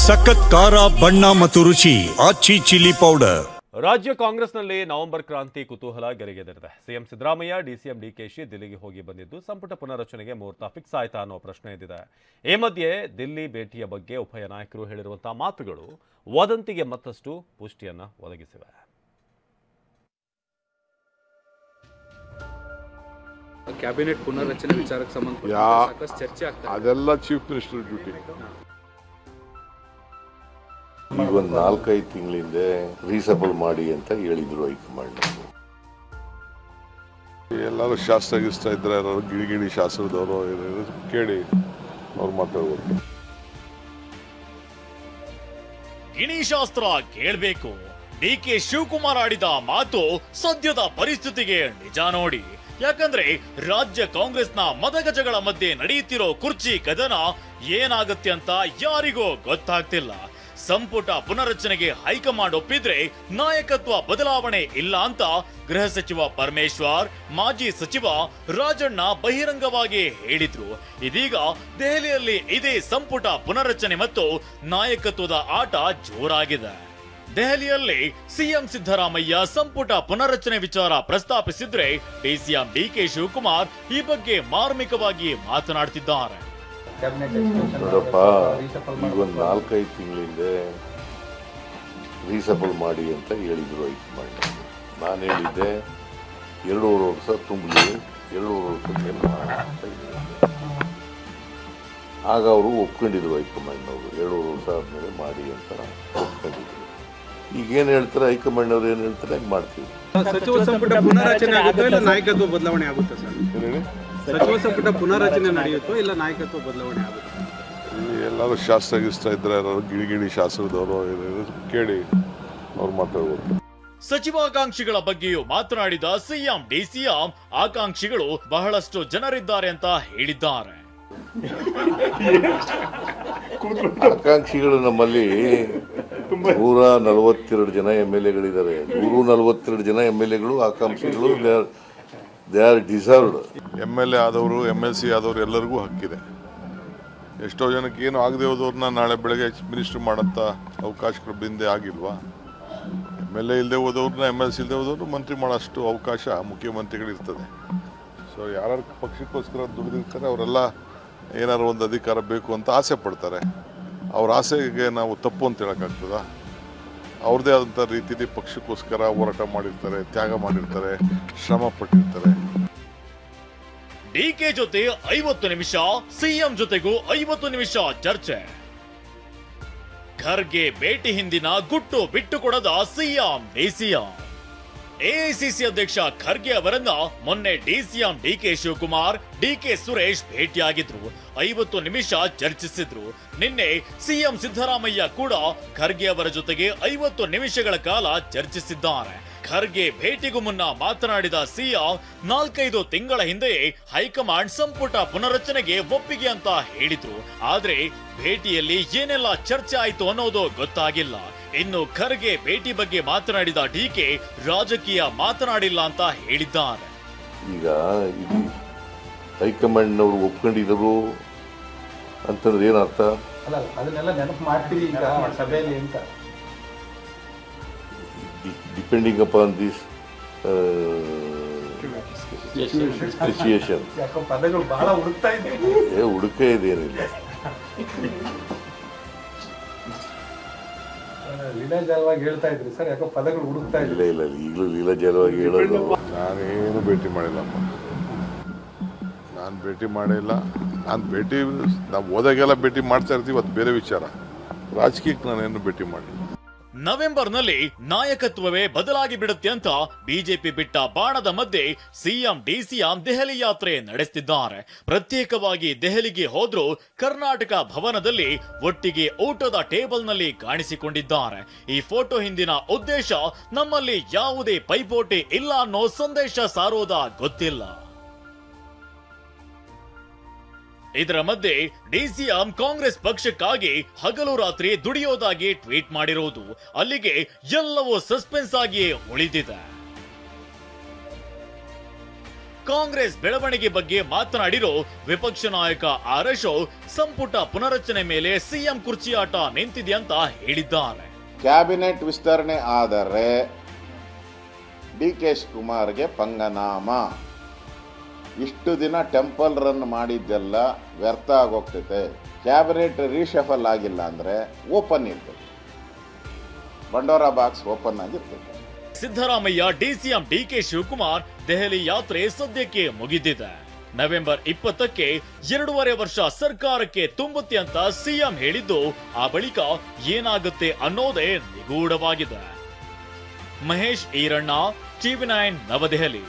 ಸಖತ್ ಖಾರ ಬಣ್ಣ ಮತ್ತು ರುಚಿ ಆಚಿ ಚಿಲ್ಲಿ ಪೌಡರ್. ರಾಜ್ಯ ಕಾಂಗ್ರೆಸ್ನಲ್ಲಿ ನವೆಂಬರ್ ಕ್ರಾಂತಿ ಕುತೂಹಲ ಗೆರೆಗೆದರಿದೆ. ಸಿಎಂ ಸಿದ್ದರಾಮಯ್ಯ, ಡಿಸಿಎಂ ಡಿಕೆಶಿ ದಿಲ್ಲಿಗೆ ಹೋಗಿ ಬಂದಿದ್ದು ಸಂಪುಟ ಪುನರಚನೆಗೆ ಮುಹೂರ್ತ ಫಿಕ್ಸ್ ಆಯ್ತಾ ಅನ್ನೋ ಪ್ರಶ್ನೆ ಎದ್ದಿದೆ. ಈ ಮಧ್ಯೆ ದಿಲ್ಲಿ ಭೇಟಿಯ ಬಗ್ಗೆ ಉಭಯ ನಾಯಕರು ಹೇಳಿರುವಂತಹ ಮಾತುಗಳು ವದಂತಿಗೆ ಮತ್ತಷ್ಟು ಪುಷ್ಟಿಯನ್ನ ಒದಗಿಸಿವೆ. ಕ್ಯಾಬಿನೆಟ್ ಪುನರ್ರಚನೆ ವಿಚಾರಕ್ಕೆ ಸಂಬಂಧಪಟ್ಟ ಸಾಕಷ್ಟು ಚರ್ಚೆ ಆಗ್ತದೆ. ಅದೆಲ್ಲ ಚೀಫ್ ಮಿನಿಸ್ಟರ್ ಡ್ಯೂಟಿ. ಈಗ ಒಂದು 4-5 ತಿಂಗಳಿಂದ ರೀಸಬಲ್ ಮಾಡಿ ಅಂತ ಹೇಳಿದ್ರು ಹೈಕಮಾಂಡ್. ಎಲ್ಲರೂ ಶಾಸ್ತ್ರ ಇದ್ರೆ ಗಿಳಿಗಿಳಿ ಶಾಸ್ತ್ರದವರು ಕೇಳಿ ಅವ್ರು ಮಾತಾಡ್ಬೋದು. ಗಿಣಿ ಶಾಸ್ತ್ರ ಕೇಳಬೇಕು. ಡಿಕೆ ಶಿವಕುಮಾರ್ ಆಡಿದ ಮಾತು ಸದ್ಯದ ಪರಿಸ್ಥಿತಿಗೆ ನಿಜ ನೋಡಿ. ಯಾಕಂದ್ರೆ ರಾಜ್ಯ ಕಾಂಗ್ರೆಸ್ನ ಮದಗಜಗಳ ಮಧ್ಯೆ ನಡೆಯುತ್ತಿರೋ ಕುರ್ಚಿ ಕದನ ಏನಾಗುತ್ತೆ ಅಂತ ಯಾರಿಗೂ ಗೊತ್ತಾಗ್ತಿಲ್ಲ. ಸಂಪುಟ ಪುನರಚನೆಗೆ ಹೈಕಮಾಂಡ್ ಒಪ್ಪಿದ್ರೆ ನಾಯಕತ್ವ ಬದಲಾವಣೆ ಇಲ್ಲ ಅಂತ ಗೃಹ ಸಚಿವ ಪರಮೇಶ್ವರ್, ಮಾಜಿ ಸಚಿವ ರಾಜಣ್ಣ ಬಹಿರಂಗವಾಗಿ ಹೇಳಿದ್ರು. ಇದೀಗ ದೆಹಲಿಯಲ್ಲಿ ಇದೇ ಸಂಪುಟ ಪುನರಚನೆ ಮತ್ತು ನಾಯಕತ್ವದ ಆಟ ಜೋರಾಗಿದೆ. ದೆಹಲಿಯಲ್ಲಿ ಸಿಎಂ ಸಿದ್ದರಾಮಯ್ಯ ಸಂಪುಟ ಪುನರಚನೆ ವಿಚಾರ ಪ್ರಸ್ತಾಪಿಸಿದ್ರೆ ಡಿಸಿಎಂ ಡಿಕೆ ಶಿವಕುಮಾರ್ ಈ ಬಗ್ಗೆ ಮಾರ್ಮಿಕವಾಗಿ ಮಾತನಾಡ್ತಿದ್ದಾರೆ. ನೋಡಪ್ಪ, ಈಗ ಒಂದು 4-5 ತಿಂಗಳಿಂದ ರೀಸಬಲ್ ಮಾಡಿ ಅಂತ ಹೇಳಿದ್ರು ಹೈಕಮಾಂಡ್. ನಾನು ಹೇಳಿದ್ದೆ 2.5 ವರ್ಷ ತುಂಬಲಿ, 2.5 ವರ್ಷಕ್ಕೆ ಅಂತ ಹೇಳಿದ್ದೆ. ಆಗ ಅವರು ಒಪ್ಕೊಂಡಿದ್ರು ಹೈಕಮಾಂಡ್ ಅವರು 2.5 ವರ್ಷ ಆದ್ಮೇಲೆ ಮಾಡಿ ಅಂತ ಒಪ್ಕೊಂಡಿದ್ರು. ಈಗೇನು ಹೇಳ್ತಾರೆ ಹೈಕಮಾಂಡ್ ಅವ್ರು ಏನು ಹೇಳ್ತಾರೆ ಹಂಗೆ ಮಾಡ್ತೀವಿ. ಸಚಿವ ಸಂಪುಟ ಪುನರಚನೆ ಆಗುತ್ತೋ ಇಲ್ಲ ನಾಯಕತ್ವ ಬದಲಾವಣೆ ಆಗುತ್ತೆ ಸರ್? ಸಚಿವ ಸಂಪುಟ ಪುನರಚನೆ ನಡೆಯುತ್ತೋ ಇಲ್ಲ ನಾಯಕತ್ವ ಬದಲಾವಣೆ ಆಗುತ್ತೆ? ಎಲ್ಲರೂ ಶಾಸ್ತ್ರ ಇದ್ರೆ ಗಿಳಿಗಿಳಿ ಶಾಸ್ತ್ರದವರು ಕೇಳಿ ಅವ್ರು ಮಾತಾಡ್ಬೋದು. ಸಚಿವಾಕಾಂಕ್ಷಿಗಳ ಬಗ್ಗೆಯೂ ಮಾತನಾಡಿದ ಸಿಎಂ ಡಿಸಿಎಂ ಆಕಾಂಕ್ಷಿಗಳು ಬಹಳಷ್ಟು ಜನರಿದ್ದಾರೆ ಅಂತ ಹೇಳಿದ್ದಾರೆ. ಆಕಾಂಕ್ಷಿಗಳು ನಮ್ಮಲ್ಲಿ 142 ಜನ MLA-ಗಳಿದ್ದಾರೆ. 142 ಜನ MLA-ಗಳು ಆಕಾಂಕ್ಷಿಗಳು. They are deserved. MLA ಆದವರು, MLC ಆದವರು ಎಲ್ಲರಿಗೂ ಹಕ್ಕಿದೆ. ಎಷ್ಟೋ ಜನಕ್ಕೆ ಏನು ಆಗದೆ ಹೋದವ್ರನ್ನ ನಾಳೆ ಬೆಳಗ್ಗೆ ಮಿನಿಸ್ಟರ್ ಮಾಡೋಂಥ ಅವಕಾಶಗಳು ಹಿಂದೆ ಆಗಿಲ್ವಾ? MLA ಇಲ್ಲದೆ ಹೋದವ್ರನ್ನ, MLC ಇಲ್ಲದೆ ಹೋದವ್ರು ಮಂತ್ರಿ ಮಾಡೋಷ್ಟು ಅವಕಾಶ ಮುಖ್ಯಮಂತ್ರಿಗಳಿರ್ತದೆ. ಸೊ ಯಾರು ಪಕ್ಷಕ್ಕೋಸ್ಕರ ದುಡಿದಿರ್ತಾರೆ ಅವರೆಲ್ಲ ಏನಾದ್ರು ಒಂದು ಅಧಿಕಾರ ಬೇಕು ಅಂತ ಆಸೆ ಪಡ್ತಾರೆ. ಅವ್ರ ಆಸೆಗೆ ನಾವು ತಪ್ಪು ಅಂತ ಹೇಳೋಕ್ಕಾಗ್ತದ? ಅವ್ರದ್ದೇ ಆದಂಥ ರೀತಿಯಲ್ಲಿ ಪಕ್ಷಕ್ಕೋಸ್ಕರ ಹೋರಾಟ ಮಾಡಿರ್ತಾರೆ, ತ್ಯಾಗ ಮಾಡಿರ್ತಾರೆ, ಶ್ರಮ ಪಟ್ಟಿರ್ತಾರೆ. ಡಿಕೆ ಜೊತೆ 50 ನಿಮಿಷ, ಸಿಎಂ ಜೊತೆಗೂ 50 ನಿಮಿಷ ಚರ್ಚೆ. ಖರ್ಗೆ ಭೇಟಿ ಹಿಂದಿನ ಗುಟ್ಟು ಬಿಟ್ಟುಕೊಡದ ಸಿಎಂ ಡಿಸಿಎಂ. ಎಐಸಿಸಿ ಅಧ್ಯಕ್ಷ ಖರ್ಗೆ ಅವರನ್ನ ಮೊನ್ನೆ ಡಿಸಿಎಂ ಡಿಕೆ ಶಿವಕುಮಾರ್, ಡಿಕೆ ಸುರೇಶ್ ಭೇಟಿಯಾಗಿದ್ರು. 50 ನಿಮಿಷ ಚರ್ಚಿಸಿದ್ರು. ನಿನ್ನೆ ಸಿಎಂ ಸಿದ್ದರಾಮಯ್ಯ ಕೂಡ ಖರ್ಗೆ ಅವರ ಜೊತೆಗೆ 50 ನಿಮಿಷಗಳ ಕಾಲ ಚರ್ಚಿಸಿದ್ದಾರೆ. ಖರ್ಗೆ ಭೇಟಿಗೂ ಮುನ್ನ ಮಾತನಾಡಿದ ಸಿಎಂ 4-5 ತಿಂಗಳ ಹಿಂದೆಯೇ ಹೈಕಮಾಂಡ್ ಸಂಪುಟ ಪುನರಚನೆಗೆ ಒಪ್ಪಿಗೆ ಅಂತ ಹೇಳಿದ್ರು. ಆದ್ರೆ ಭೇಟಿಯಲ್ಲಿ ಏನೆಲ್ಲ ಚರ್ಚೆ ಆಯ್ತು ಅನ್ನೋದು ಗೊತ್ತಾಗಿಲ್ಲ. ಇನ್ನು ಖರ್ಗೆ ಭೇಟಿ ಬಗ್ಗೆ ಮಾತನಾಡಿದ ಡಿಕೆ ರಾಜಕೀಯ ಮಾತನಾಡಿಲ್ಲ ಅಂತ ಹೇಳಿದ್ದಾರೆ. ಈಗ ಹೈಕಮಾಂಡ್ನವರು ಒಪ್ಕೊಂಡಿದ್ರು ಅಂತಂದ್ರೆ ಏನರ್ಥ? ಅದನ್ನೆಲ್ಲ ನೆನಪು ಮಾಡ್ತೀವಿ ಈಗ ಸಭೆಯಲ್ಲಿ ಅಂತ. Depending upon this situation. ಪದಗಳು ಬಹಳ ಹುಡುಕ್ತಾ ಇದ್ದೀವಿ. ಹುಡುಕೇ ಇದೇನಿಲ್ಲ. ಲೀಲಾಜಾಲವಾಗಿ ಹೇಳ್ತಾ ಇದ್ರಿ ಸರ್, ಯಾಕೋ ಪದಗಳು ಹುಡುಕ್ತಾ ಇಲ್ಲ. ಈಗಲೂ ಲೀಲಾಜಾಲವಾಗಿ ಹೇಳೋದು. ನಾನೇನು ಭೇಟಿ ಮಾಡಿಲ್ಲಮ್ಮ. ನಾನು ಭೇಟಿ ಮಾಡಿಲ್ಲ. ನಾವು ಹೋದಾಗೆಲ್ಲ ಭೇಟಿ ಮಾಡ್ತಾ ಇರ್ತೀವಿ, ಅದು ಬೇರೆ ವಿಚಾರ. ರಾಜಕೀಯಕ್ಕೆ ನಾನೇನು ಭೇಟಿ ಮಾಡಿಲ್ಲ. ನವೆಂಬರ್ನಲ್ಲಿ ನಾಯಕತ್ವವೇ ಬದಲಾಗಿ ಬಿಡುತ್ತೆ ಅಂತ ಬಿಜೆಪಿ ಬಿಟ್ಟ ಬಾಣದ ಮಧ್ಯೆ ಸಿಎಂ ಡಿಸಿಎಂ ದೆಹಲಿ ಯಾತ್ರೆ ನಡೆಸುತ್ತಿದ್ದಾರೆ. ಪ್ರತ್ಯೇಕವಾಗಿ ದೆಹಲಿಗೆ ಹೋದ್ರೂ ಕರ್ನಾಟಕ ಭವನದಲ್ಲಿ ಒಟ್ಟಿಗೆ ಊಟದ ಟೇಬಲ್ನಲ್ಲಿ ಕಾಣಿಸಿಕೊಂಡಿದ್ದಾರೆ. ಈ ಫೋಟೋ ಹಿಂದಿನ ಉದ್ದೇಶ ನಮ್ಮಲ್ಲಿ ಯಾವುದೇ ಪೈಪೋಟಿ ಇಲ್ಲ ಅನ್ನೋ ಸಂದೇಶ ಸಾರೋದಾ ಗೊತ್ತಿಲ್ಲ. ಇದರ ಮಧ್ಯೆ ಡಿಸಿಎಂ ಕಾಂಗ್ರೆಸ್ ಪಕ್ಷಕ್ಕಾಗಿ ಹಗಲು ರಾತ್ರಿ ದುಡಿಯೋದಾಗಿ ಟ್ವೀಟ್ ಮಾಡಿರುವುದು ಅಲ್ಲಿಗೆ ಎಲ್ಲವೂ ಸಸ್ಪೆನ್ಸ್ ಆಗಿಯೇ ಉಳಿದಿದೆ. ಕಾಂಗ್ರೆಸ್ ಬೆಳವಣಿಗೆ ಬಗ್ಗೆ ಮಾತನಾಡಿರೋ ವಿಪಕ್ಷ ನಾಯಕ ಆರ್ ಅಶೋಕ್ ಸಂಪುಟ ಪುನರಚನೆ ಮೇಲೆ ಸಿಎಂ ಕುರ್ಚಿ ಆಟ ನಿಂತಿದೆ ಅಂತ ಹೇಳಿದ್ದಾರೆ. ಕ್ಯಾಬಿನೆಟ್ ವಿಸ್ತರಣೆ ಆದರೆ ಡಿ.ಕೆ. ಶಿವಕುಮಾರ್ಗೆ ಪಂಗನಾಮ. ಇಷ್ಟು ದಿನ ಟೆಂಪಲ್ ರನ್ ಮಾಡಿದ್ದೆಲ್ಲ ವ್ಯರ್ಥ ಆಗೋಗ್ತೈತೆ. ಕ್ಯಾಬಿನೆಟ್ ರೀಶಫಲ್ ಆಗಿಲ್ಲ ಅಂದ್ರೆ ಓಪನ್ ಇರ್ತದೆ, ಬಂಡೋರ ಬಾಕ್ಸ್ ಓಪನ್ ಆಗಿರ್ತದೆ. ಸಿದ್ದರಾಮಯ್ಯ ಡಿಸಿಎಂ ಡಿ.ಕೆ. ಶಿವಕುಮಾರ್ ದೆಹಲಿ ಯಾತ್ರೆ ಸದ್ಯಕ್ಕೆ ಮುಗಿದಿದೆ. ನವೆಂಬರ್ 20ಕ್ಕೆ 2.5 ವರ್ಷ ಸರ್ಕಾರಕ್ಕೆ ತುಂಬುತ್ತೆ ಅಂತ ಸಿಎಂ ಹೇಳಿದ್ದು, ಆ ಬಳಿಕ ಏನಾಗುತ್ತೆ ಅನ್ನೋದೇ ನಿಗೂಢವಾಗಿದೆ. ಮಹೇಶ್ ಈರಣ್ಣ, TV9 ನವದೆಹಲಿ.